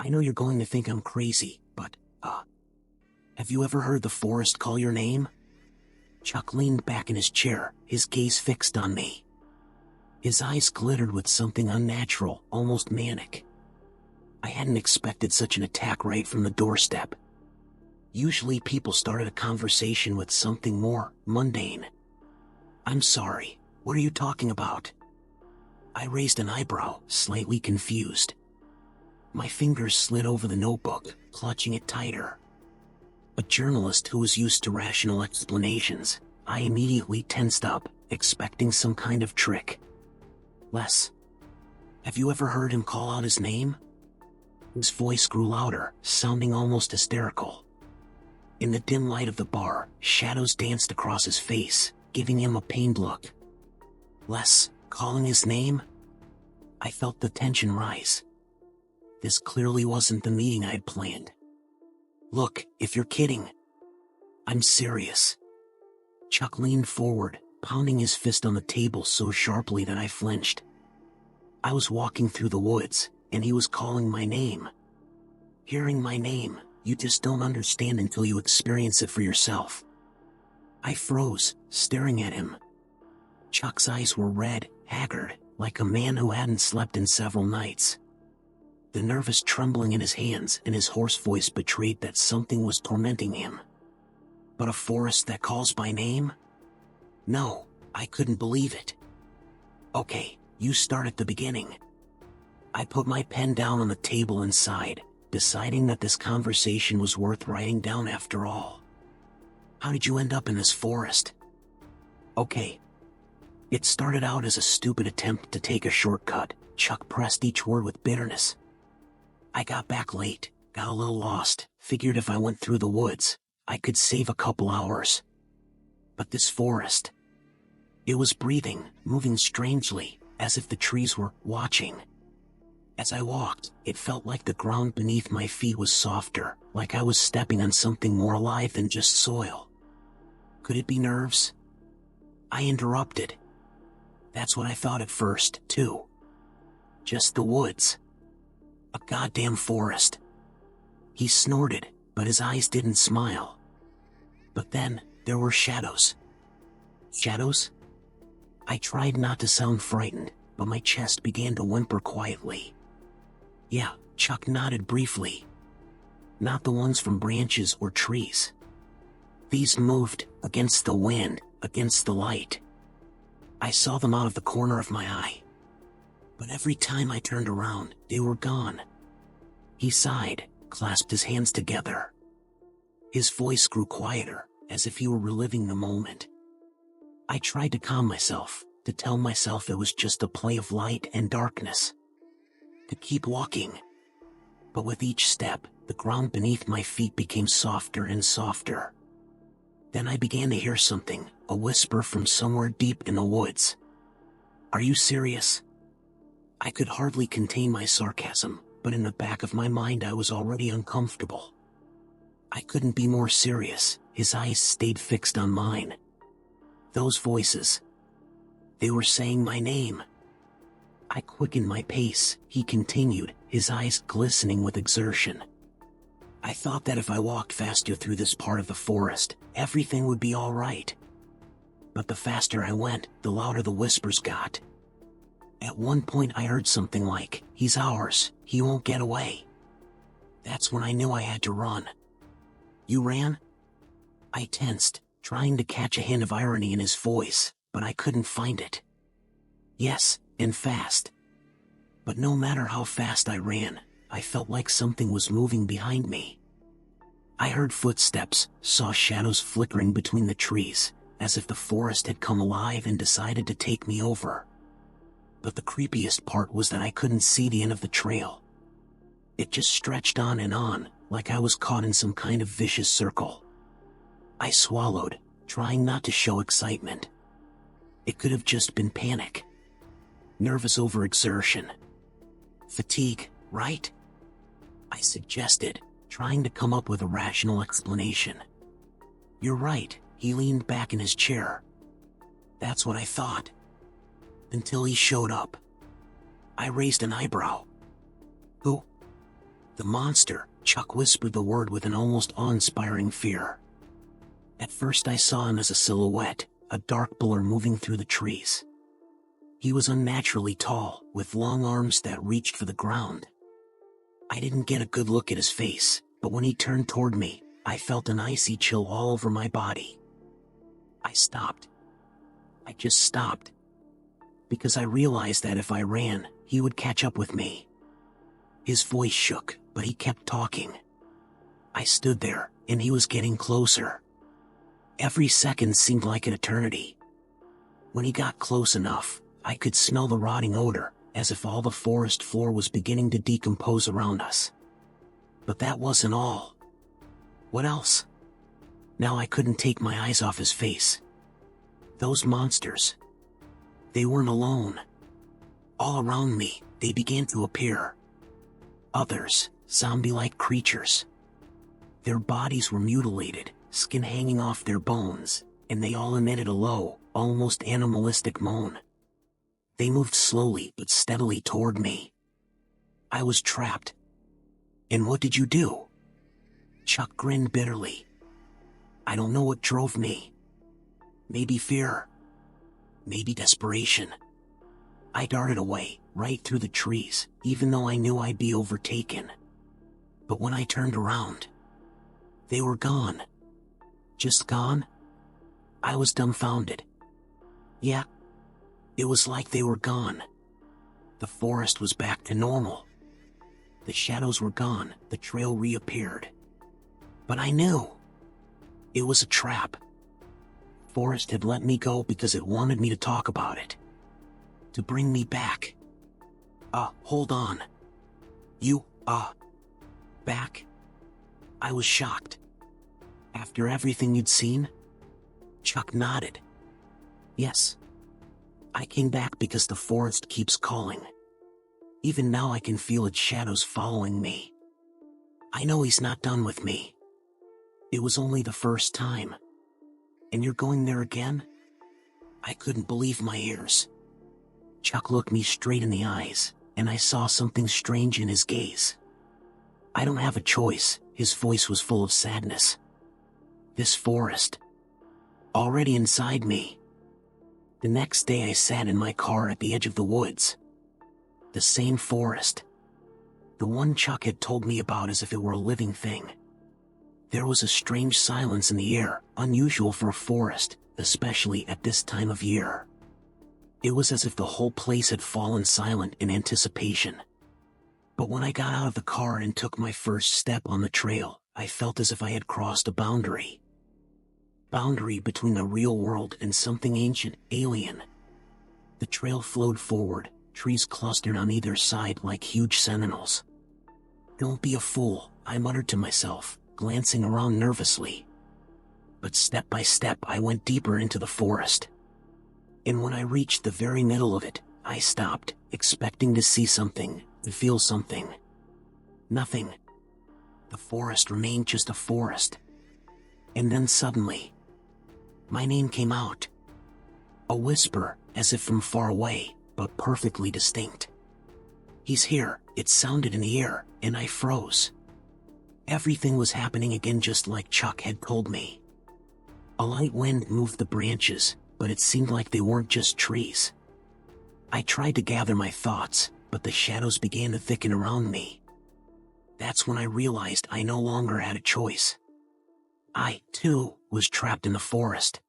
I know you're going to think I'm crazy, but, have you ever heard the forest call your name? Chuck leaned back in his chair, his gaze fixed on me. His eyes glittered with something unnatural, almost manic. I hadn't expected such an attack right from the doorstep. Usually people started a conversation with something more mundane. I'm sorry, what are you talking about? I raised an eyebrow, slightly confused. My fingers slid over the notebook, clutching it tighter. A journalist who was used to rational explanations, I immediately tensed up, expecting some kind of trick. Les, have you ever heard him call out his name? His voice grew louder, sounding almost hysterical. In the dim light of the bar, shadows danced across his face, giving him a pained look. Les, calling his name? I felt the tension rise. This clearly wasn't the meeting I had planned. Look, if you're kidding. I'm serious. Chuck leaned forward, pounding his fist on the table so sharply that I flinched. I was walking through the woods, and he was calling my name. Hearing my name, you just don't understand until you experience it for yourself. I froze, staring at him. Chuck's eyes were red, haggard, like a man who hadn't slept in several nights. The nervous trembling in his hands and his hoarse voice betrayed that something was tormenting him. But a forest that calls by name? No, I couldn't believe it. Okay, you start at the beginning. I put my pen down on the table and sighed, deciding that this conversation was worth writing down after all. How did you end up in this forest? Okay. It started out as a stupid attempt to take a shortcut. Chuck pressed each word with bitterness. I got back late, got a little lost, figured if I went through the woods, I could save a couple hours. But this forest, it was breathing, moving strangely, as if the trees were watching. As I walked, it felt like the ground beneath my feet was softer, like I was stepping on something more alive than just soil. Could it be nerves? I interrupted. That's what I thought at first, too. Just the woods. A goddamn forest. He snorted, but his eyes didn't smile. But then, there were shadows. Shadows? I tried not to sound frightened, but my chest began to whimper quietly. Yeah, Chuck nodded briefly. Not the ones from branches or trees. These moved, against the wind, against the light. I saw them out of the corner of my eye. But every time I turned around, they were gone. He sighed, clasped his hands together. His voice grew quieter, as if he were reliving the moment. I tried to calm myself, to tell myself it was just a play of light and darkness. To keep walking. But with each step, the ground beneath my feet became softer and softer. Then I began to hear something, a whisper from somewhere deep in the woods. Are you serious? I could hardly contain my sarcasm, but in the back of my mind I was already uncomfortable. I couldn't be more serious. His eyes stayed fixed on mine. Those voices. They were saying my name. I quickened my pace, he continued, his eyes glistening with exertion. I thought that if I walked faster through this part of the forest, everything would be all right. But the faster I went, the louder the whispers got. At one point I heard something like, "He's ours, he won't get away." That's when I knew I had to run. You ran? I tensed, trying to catch a hint of irony in his voice, but I couldn't find it. Yes, and fast. But no matter how fast I ran, I felt like something was moving behind me. I heard footsteps, saw shadows flickering between the trees, as if the forest had come alive and decided to take me over. But the creepiest part was that I couldn't see the end of the trail. It just stretched on, like I was caught in some kind of vicious circle. I swallowed, trying not to show excitement. It could have just been panic. Nervous overexertion. Fatigue, right? I suggested, trying to come up with a rational explanation. You're right, he leaned back in his chair. That's what I thought. Until he showed up. I raised an eyebrow. Who? The monster, Chuck whispered the word with an almost awe-inspiring fear. At first I saw him as a silhouette, a dark blur moving through the trees. He was unnaturally tall, with long arms that reached for the ground. I didn't get a good look at his face, but when he turned toward me, I felt an icy chill all over my body. I stopped. I just stopped. Because I realized that if I ran, he would catch up with me. His voice shook, but he kept talking. I stood there, and he was getting closer. Every second seemed like an eternity. When he got close enough, I could smell the rotting odor, as if all the forest floor was beginning to decompose around us. But that wasn't all. What else? Now I couldn't take my eyes off his face. Those monsters. They weren't alone. All around me, they began to appear. Others, zombie-like creatures. Their bodies were mutilated, skin hanging off their bones, and they all emitted a low, almost animalistic moan. They moved slowly but steadily toward me. I was trapped. And what did you do? Chuck grinned bitterly. I don't know what drove me. Maybe fear. Maybe desperation. I darted away, right through the trees, even though I knew I'd be overtaken. But when I turned around, they were gone. Just gone? I was dumbfounded. Yeah, it was like they were gone. The forest was back to normal. The shadows were gone, the trail reappeared. But I knew. It was a trap. Forest had let me go because it wanted me to talk about it. To bring me back. Hold on. You, back? I was shocked. After everything you'd seen? Chuck nodded. Yes. I came back because the forest keeps calling. Even now I can feel its shadows following me. I know he's not done with me. It was only the first time. And you're going there again? I couldn't believe my ears. Chuck looked me straight in the eyes, and I saw something strange in his gaze. I don't have a choice, his voice was full of sadness. This forest. Already inside me. The next day I sat in my car at the edge of the woods. The same forest. The one Chuck had told me about as if it were a living thing. There was a strange silence in the air, unusual for a forest, especially at this time of year. It was as if the whole place had fallen silent in anticipation. But when I got out of the car and took my first step on the trail, I felt as if I had crossed a boundary. Boundary between the real world and something ancient, alien. The trail flowed forward, trees clustered on either side like huge sentinels. Don't be a fool, I muttered to myself, glancing around nervously. But step by step I went deeper into the forest. And when I reached the very middle of it, I stopped, expecting to see something, to feel something. Nothing. The forest remained just a forest. And then suddenly, my name came out. A whisper, as if from far away, but perfectly distinct. He's here, it sounded in the air, and I froze. Everything was happening again just like Chuck had told me. A light wind moved the branches, but it seemed like they weren't just trees. I tried to gather my thoughts, but the shadows began to thicken around me. That's when I realized I no longer had a choice. I, too, was trapped in the forest.